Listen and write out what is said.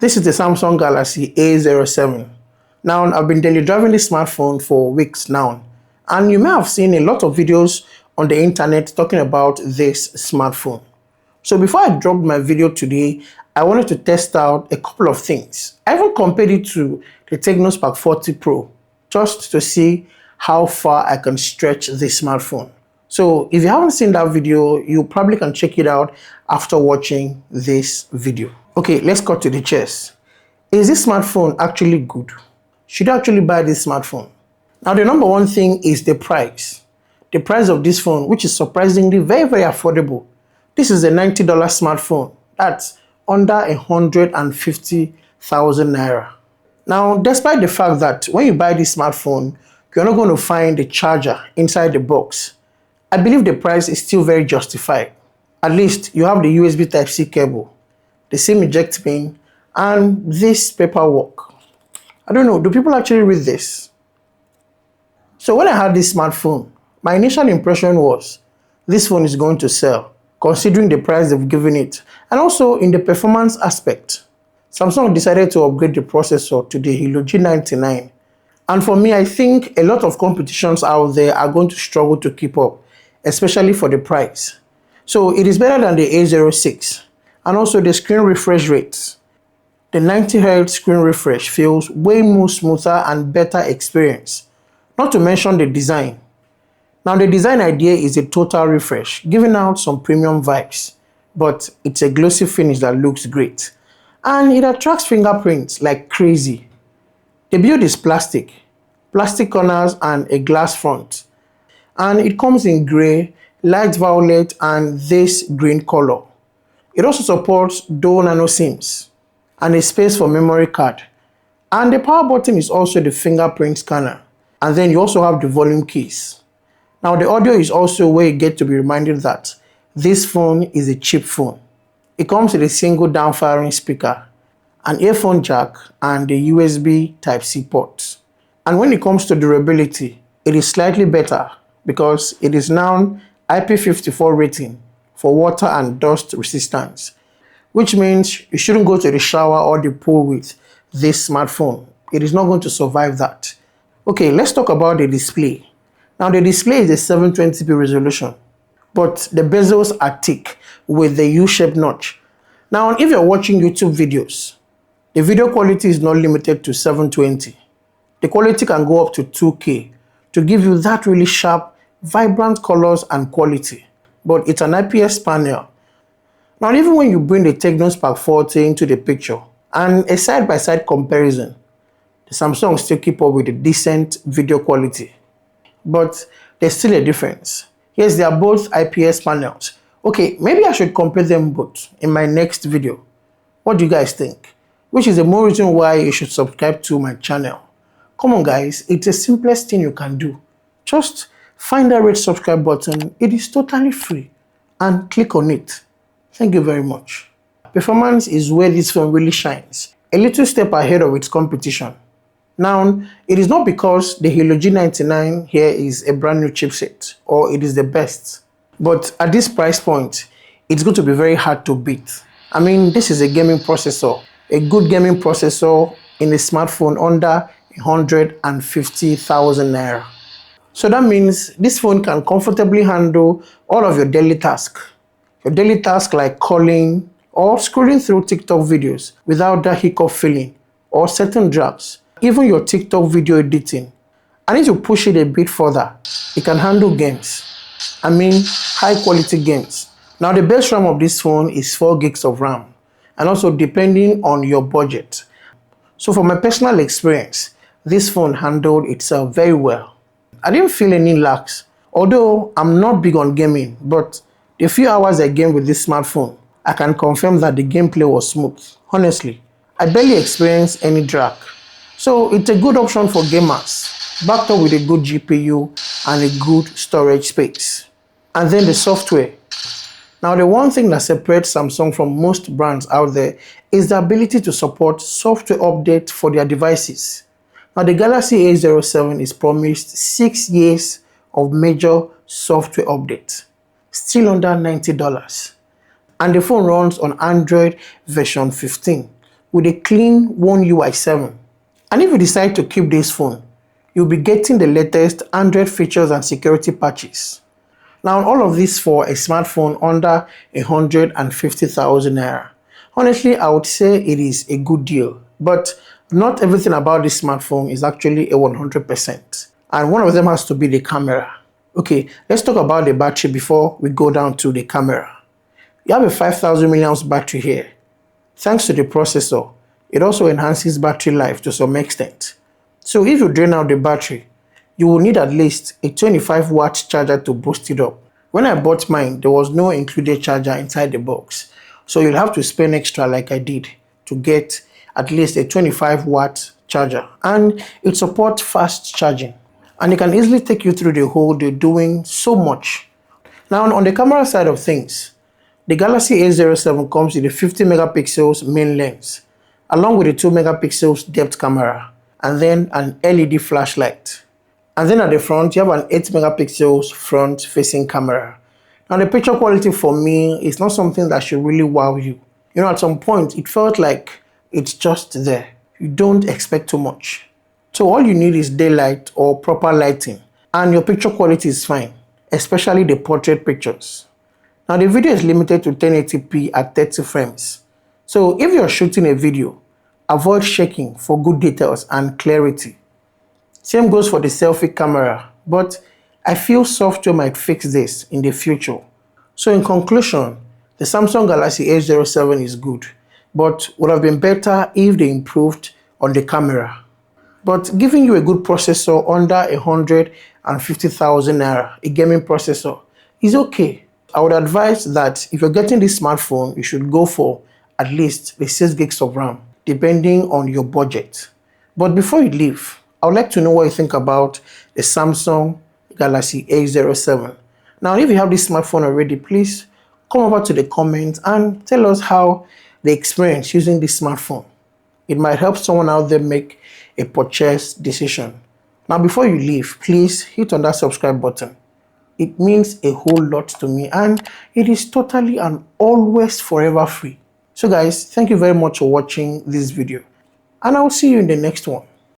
This is the Samsung Galaxy A07. Now, I've been daily driving this smartphone for weeks now, and you may have seen a lot of videos on the internet talking about this smartphone. So before I dropped my video today, I wanted to test out a couple of things. I even compared it to the Tecno Spark 40 Pro just to see how far I can stretch this smartphone. So if you haven't seen that video, you probably can check it out after watching this video. Okay, let's cut to the chase. Is this smartphone actually good? Should I actually buy this smartphone? Now, the number one thing is the price. The price of this phone, which is surprisingly very affordable. This is a $90 smartphone. That's under 150,000 naira. Now, despite the fact that when you buy this smartphone, you're not going to find the charger inside the box, I believe the price is still very justified. At least you have the USB Type-C cable, the SIM eject pin, and this paperwork. I don't know, do people actually read this? So when I had this smartphone, my initial impression was this phone is going to sell, considering the price they've given it, and also in the performance aspect. Samsung decided to upgrade the processor to the Helio G99. And for me, I think a lot of competitions out there are going to struggle to keep up, especially for the price. So it is better than the A06, and also the screen refresh rates. The 90Hz screen refresh feels way more smoother and better experience, not to mention the design. Now, the design idea is a total refresh, giving out some premium vibes, but it's a glossy finish that looks great. And it attracts fingerprints like crazy. The build is plastic corners and a glass front. And it comes in grey, light violet, and this green color. It also supports dual nano SIMs and a space for memory card. And the power button is also the fingerprint scanner. And then you also have the volume keys. Now, the audio is also where you get to be reminded that this phone is a cheap phone. It comes with a single down-firing speaker, an earphone jack, and the USB Type-C port. And when it comes to durability, it is slightly better because it is now IP54 rating for water and dust resistance, which means you shouldn't go to the shower or the pool with this smartphone. It is not going to survive that. Okay, let's talk about the display. Now, the display is a 720p resolution, but the bezels are thick with the U-shaped notch. Now, if you're watching YouTube videos, the video quality is not limited to 720. The quality can go up to 2K to give you that really sharp, vibrant colors and quality. But it's an IPS panel. Now, even when you bring the Tecno Spark 40 into the picture and a side-by-side comparison, the Samsung still keep up with a decent video quality. But there's still a difference. Yes, they are both IPS panels. Okay, maybe I should compare them both in my next video. What do you guys think? Which is the more reason why you should subscribe to my channel. Come on guys, it's the simplest thing you can do. Just find that red subscribe button. It is totally free and click on it. Thank you very much. Performance is where this phone really shines. A little step ahead of its competition. Now, it is not because the Helio G99 here is a brand new chipset or it is the best. But at this price point, it's going to be very hard to beat. I mean, this is a gaming processor. A good gaming processor in a smartphone under 150,000 naira. So that means this phone can comfortably handle all of your daily tasks. Your daily tasks like calling or scrolling through TikTok videos without that hiccup feeling or certain drafts. Even your TikTok video editing. And if you push it a bit further, it can handle games. I mean, high quality games. Now, the best RAM of this phone is 4 gigs of RAM. And also depending on your budget. So for my personal experience, this phone handled itself very well. I didn't feel any lags. Although I'm not big on gaming, but the few hours I gamed with this smartphone, I can confirm that the gameplay was smooth. Honestly, I barely experienced any drag. So it's a good option for gamers, backed up with a good GPU and a good storage space. And then the software. Now, the one thing that separates Samsung from most brands out there is the ability to support software updates for their devices. Now, the Galaxy A07 is promised 6 years of major software updates, still under $90. And the phone runs on Android version 15, with a clean One UI 7. And if you decide to keep this phone, you'll be getting the latest Android features and security patches. Now, all of this for a smartphone under 150,000 naira. Honestly, I would say it is a good deal, but not everything about this smartphone is actually a 100%. And one of them has to be the camera. Okay, let's talk about the battery before we go down to the camera. You have a 5000 milliamp battery here. Thanks to the processor, it also enhances battery life to some extent. So if you drain out the battery, you will need at least a 25-watt charger to boost it up. When I bought mine, there was no included charger inside the box. So you'll have to spend extra like I did to get at least a 25-watt charger. And it supports fast charging. And it can easily take you through the whole day doing so much. Now on the camera side of things, the Galaxy A07 comes with a 50 megapixels main lens, along with a 2 megapixels depth camera, and then an LED flashlight. And then at the front, you have an 8 megapixels front facing camera. Now the picture quality for me is not something that should really wow you. You know, at some point, it felt like it's just there. You don't expect too much. So all you need is daylight or proper lighting, and your picture quality is fine, especially the portrait pictures. Now the video is limited to 1080p at 30 frames. So if you're shooting a video, avoid shaking for good details and clarity. Same goes for the selfie camera, but I feel software might fix this in the future. So in conclusion, the Samsung Galaxy A07 is good, but would have been better if they improved on the camera. But giving you a good processor under 150,000 naira, a gaming processor, is okay. I would advise that if you're getting this smartphone, you should go for at least the 6 gigs of RAM, depending on your budget. But before you leave, I would like to know what you think about the Samsung Galaxy A07. Now, if you have this smartphone already, please come over to the comments and tell us how the experience using this smartphone. It might help someone out there make a purchase decision. Now, before you leave, please hit on that subscribe button. It means a whole lot to me, and it is totally and always forever free. So guys, thank you very much for watching this video, and I will see you in the next one.